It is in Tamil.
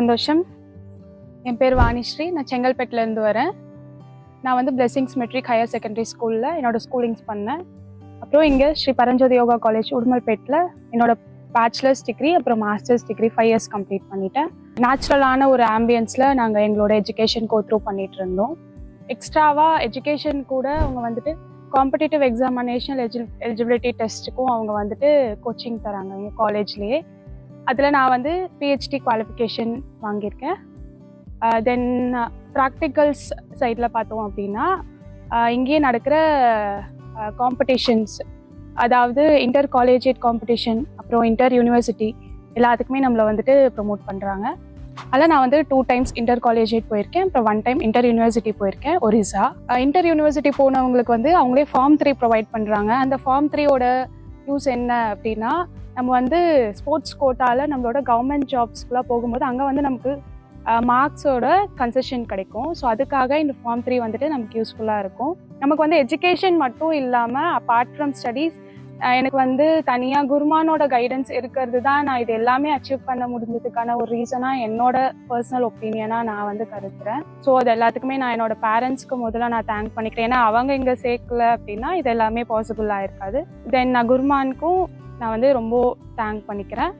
சந்தோஷம். என் பேர் வாணிஸ்ரீ. நான் செங்கல்பேட்டிலேருந்து வரேன். நான் வந்து பிளெஸிங்ஸ் மெட்ரிக் ஹையர் செகண்டரி ஸ்கூலில் என்னோடய ஸ்கூலிங்ஸ் பண்ணேன். அப்புறம் இங்கே ஸ்ரீ பரஞ்சோதி யோகா காலேஜ் உடுமல்பேட்டில் என்னோட பேச்சுலர்ஸ் டிகிரி அப்புறம் மாஸ்டர்ஸ் டிகிரி 5 இயர்ஸ் கம்ப்ளீட் பண்ணிட்டேன். நேச்சுரலான ஒரு ஆம்பியன்ஸில் நாங்கள் எங்களோட எஜுகேஷன் கோ த்ரூ பண்ணிட்டு இருந்தோம். எக்ஸ்ட்ராவாக எஜுகேஷன் கூட அவங்க வந்துட்டு காம்படிட்டிவ் எக்ஸாமினேஷன் எலிஜிபிலிட்டி டெஸ்ட்டுக்கும் அவங்க வந்துட்டு கோச்சிங் தராங்க எங்கள் காலேஜ்லேயே. அதில் நான் வந்து பிஹெச்டி குவாலிஃபிகேஷன் வாங்கியிருக்கேன். தென் ப்ராக்டிக்கல்ஸ் சைடில் பார்த்தோம் அப்படின்னா இங்கேயே நடக்கிற காம்படிஷன்ஸ், அதாவது இன்டர் காலேஜியேட் காம்படிஷன் அப்புறம் இன்டர் யூனிவர்சிட்டி எல்லாத்துக்குமே நம்மளை வந்துட்டு ப்ரொமோட் பண்ணுறாங்க. அதில் நான் வந்து 2 times இன்டர் காலேஜியேட் போயிருக்கேன், அப்புறம் 1 time இன்டர் யூனிவர்சிட்டி போயிருக்கேன் ஒரிசா. இன்டர் யூனிவர்சிட்டி போனவங்களுக்கு வந்து அவங்களே ஃபார்ம் 3 ப்ரொவைட் பண்ணுறாங்க. அந்த ஃபார்ம் 3யோட யூஸ் என்ன அப்படின்னா, நம்ம வந்து ஸ்போர்ட்ஸ் கோட்டாவில் நம்மளோட கவர்மெண்ட் ஜாப்ஸ்க்குலாம் போகும்போது அங்கே வந்து நமக்கு மார்க்ஸோட கன்செஷன் கிடைக்கும். ஸோ அதுக்காக இந்த ஃபார்ம் 3 வந்துட்டு நமக்கு யூஸ்ஃபுல்லாக இருக்கும். நமக்கு வந்து எஜுகேஷன் மட்டும் இல்லாமல் அப்பார்ட் ஃப்ரம் ஸ்டடீஸ் எனக்கு வந்து தனியாக குருமானோட கைடன்ஸ் இருக்கிறது தான் நான் இது எல்லாமே அச்சீவ் பண்ண முடிஞ்சதுக்கான ஒரு ரீசனாக என்னோட பர்சனல் ஒப்பீனியனாக நான் வந்து கருதுறேன். ஸோ அது எல்லாத்துக்குமே நான் என்னோட பேரண்ட்ஸ்க்கு முதல்ல நான் தேங்க் பண்ணிக்கிறேன். ஏன்னா அவங்க இங்கே சேர்க்கல அப்படின்னா இது எல்லாமே பாசிபிள் ஆயிருக்காது. தென் நான் குருமானுக்கும் நான் வந்து ரொம்ப தேங்க் பண்ணிக்கிறேன்.